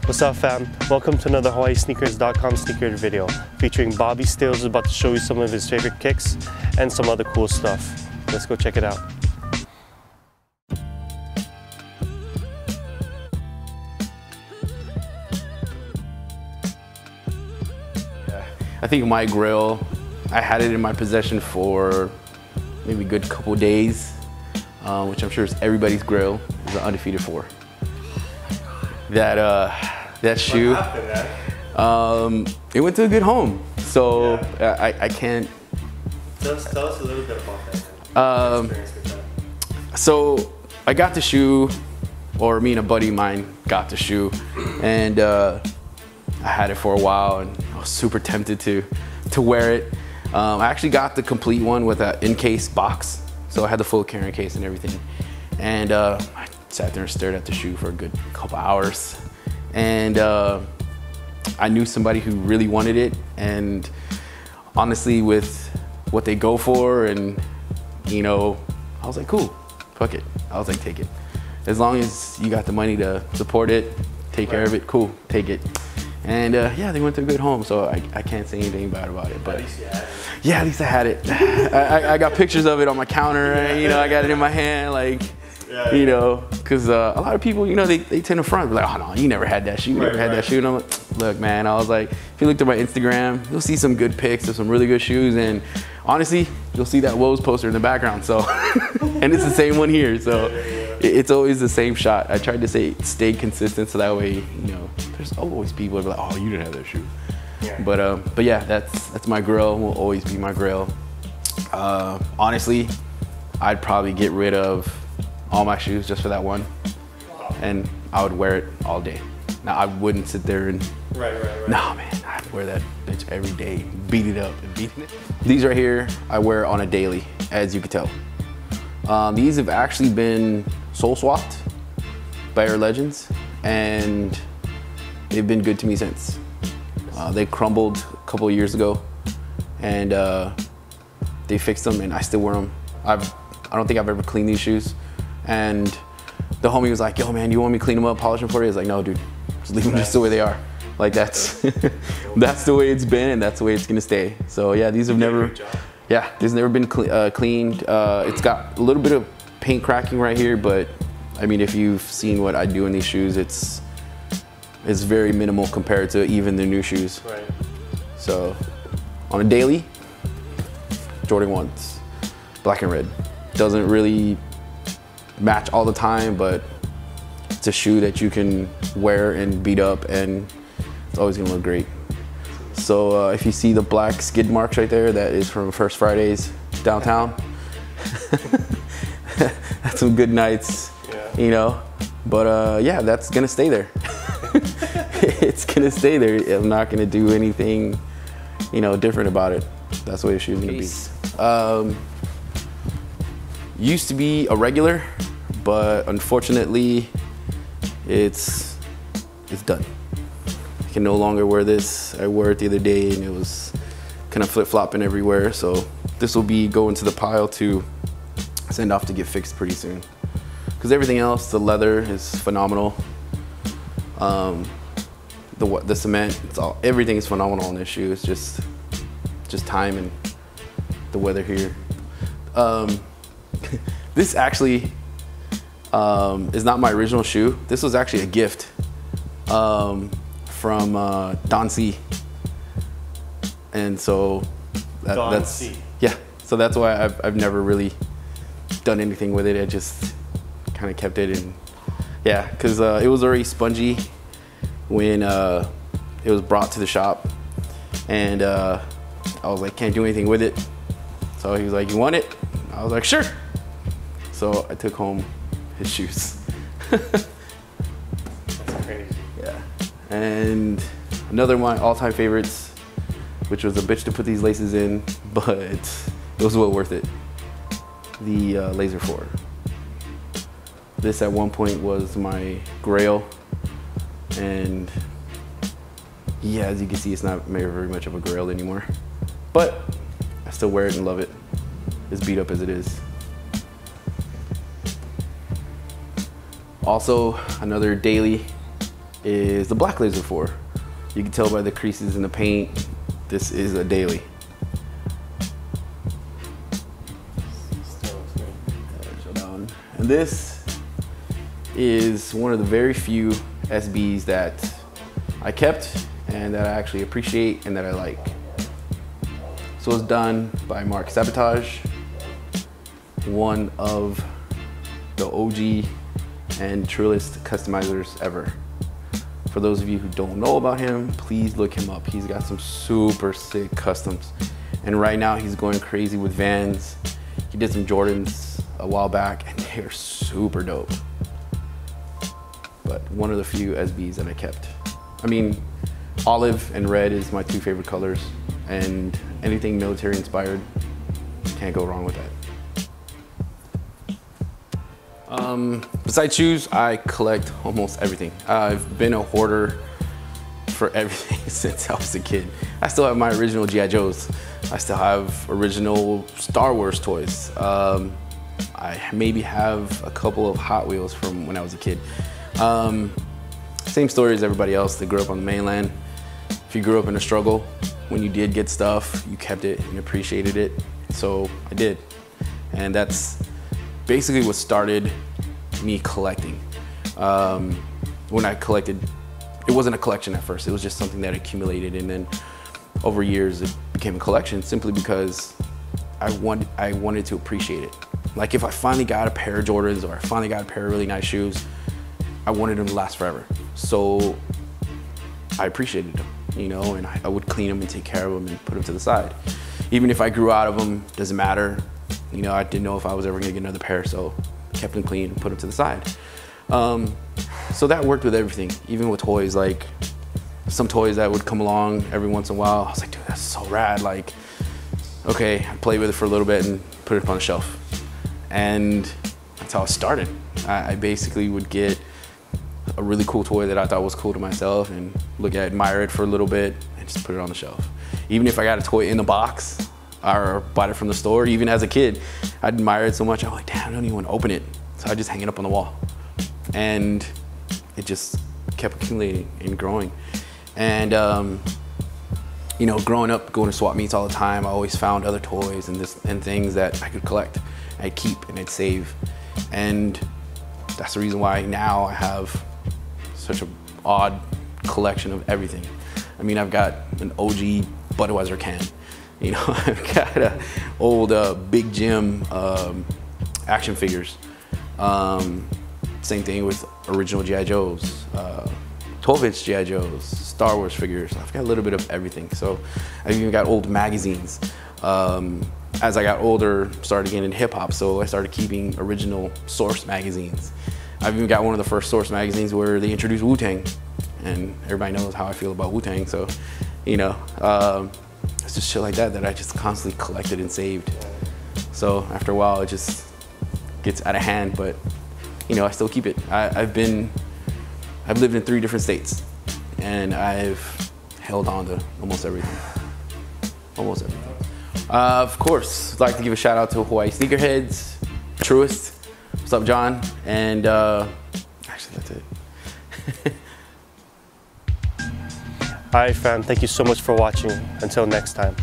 What's up, fam? Welcome to another HawaiiSneakers.com Sneakerhead video featuring Bobby Stills, who's about to show you some of his favorite kicks and some other cool stuff. Let's go check it out. I think my grill, I had it in my possession for maybe a good couple days, which I'm sure is everybody's grill. Is an undefeated 4. That shoe, it went to a good home. So yeah. I can't. Tell us a little bit about that. So I got the shoe, or me and a buddy of mine got the shoe, and I had it for a while, and I was super tempted to wear it. I actually got the complete one with an in-case box, so I had the full carrying case and everything. And I sat there and stared at the shoe for a good couple hours. And I knew somebody who really wanted it, and honestly, with what they go for, and you know, I was like, cool, fuck it. I was like, take it. As long as you got the money to support it, take care of it, cool, take it. And yeah, they went to a good home, so I can't say anything bad about it. But at least you had it. Yeah, at least I had it. I got pictures of it on my counter, and, you know, I got it in my hand, like, you know, because a lot of people, you know, they tend to front, like, oh no, you never had that shoe, you never had that shoe. And I'm like, look, man, I was like, if you looked at my Instagram, you'll see some good pics of some really good shoes, and honestly, you'll see that Woes poster in the background, so, and it's the same one here, so it's always the same shot. I tried to stay consistent, so that way, you know, there's always people that are like, oh, you didn't have that shoe. Yeah. But yeah, that's my grill, will always be my grill. Honestly, I'd probably get rid of all my shoes just for that one, and I would wear it all day. Now, I wouldn't sit there and, no man, I'd wear that bitch every day, beat it up and beat it. These right here, I wear on a daily, as you can tell. These have actually been soul swapped by Air Legends, and they've been good to me since. They crumbled a couple of years ago, and they fixed them, and I still wear them. I don't think I've ever cleaned these shoes. And the homie was like, yo man, you want me to clean them up, polish them for you? I was like, no dude, just leave them just the way they are. Like that's the way it's been, and that's the way it's gonna stay. So yeah, these have never, these never been cleaned. It's got a little bit of paint cracking right here, but I mean, if you've seen what I do in these shoes, it's very minimal compared to even the new shoes. Right. So on a daily, Jordan 1s, black and red. Doesn't really match all the time, but it's a shoe that you can wear and beat up, and it's always gonna look great. So if you see the black skid marks right there, that is from First Fridays downtown. That's some good nights, you know. But yeah, that's gonna stay there. It's gonna stay there. I'm not gonna do anything, you know, different about it. That's the way the shoe's gonna be. Used to be a regular, but unfortunately, it's done. I can no longer wear this. I wore it the other day, and it was kind of flip-flopping everywhere. So this will be going to the pile to send off to get fixed pretty soon. Because everything else, the leather is phenomenal. The cement, everything is phenomenal on this shoe. It's just time and the weather here. This actually is not my original shoe. This was actually a gift from Don C. And so that's so that's why I've never really done anything with it. I just kind of kept it, and yeah, because it was already spongy when it was brought to the shop, and I was like, can't do anything with it. So he was like, you want it? I was like, sure. So I took home his shoes. That's crazy. Yeah. And another of my all-time favorites, which was a bitch to put these laces in, but it was well worth it. The Laser 4. This at one point was my grail, and yeah, as you can see, it's not very much of a grail anymore, but I still wear it and love it, as beat up as it is. Also, another daily is the Black Laser 4. You can tell by the creases in the paint, this is a daily. And this is one of the very few SBs that I kept and that I actually appreciate and that I like. So it's done by Mark Sabotage, one of the OG and truest customizers ever. For those of you who don't know about him, please look him up. He's got some super sick customs. And right now he's going crazy with Vans. He did some Jordans a while back and they're super dope. But one of the few SBs that I kept. I mean, olive and red is my two favorite colors, and anything military inspired, can't go wrong with that. Besides shoes, I collect almost everything. I've been a hoarder for everything since I was a kid. I still have my original G.I. Joes. I still have original Star Wars toys. I maybe have a couple of Hot Wheels from when I was a kid. Same story as everybody else that grew up on the mainland. If you grew up in a struggle, when you did get stuff, you kept it and appreciated it. So I did. And that's basically what started me collecting. When I collected, it wasn't a collection at first. It was just something that accumulated, and then over years it became a collection simply because I wanted to appreciate it. Like if I finally got a pair of Jordans or I finally got a pair of really nice shoes, I wanted them to last forever. So I appreciated them, you know, and I would clean them and take care of them and put them to the side. Even if I grew out of them, doesn't matter. You know, I didn't know if I was ever gonna get another pair, so I kept them clean and put them to the side. So that worked with everything, even with toys. Like some toys that would come along every once in a while, I was like, dude, that's so rad. Like, okay, I played with it for a little bit and put it up on the shelf. And that's how it started. I basically would get a really cool toy that I thought was cool to myself and admire it for a little bit and just put it on the shelf. Even if I got a toy in the box or bought it from the store, even as a kid, I'd admire it so much, I'm like, damn, I don't even want to open it. So I just hang it up on the wall. And it just kept accumulating and growing. And you know, growing up, going to swap meets all the time, I always found other toys and things that I could collect, I'd keep and I'd save. And that's the reason why now I have such an odd collection of everything. I mean, I've got an OG Budweiser can. You know, I've got a old Big Jim action figures. Same thing with original G.I. Joes, 12-inch G.I. Joes, Star Wars figures. I've got a little bit of everything. So I've even got old magazines. As I got older, started getting into hip hop, so I started keeping original Source magazines. I've even got one of the first Source magazines where they introduced Wu-Tang, and everybody knows how I feel about Wu-Tang, so, you know, it's just shit like that that I just constantly collected and saved. So after a while, it just gets out of hand, but, you know, I still keep it. I've lived in 3 different states, and I've held on to almost everything. Almost everything. Of course, I'd like to give a shout out to Hawaii Sneakerheads, Truest. What's up, John? And actually, that's it. All right, fam. Thank you so much for watching. Until next time.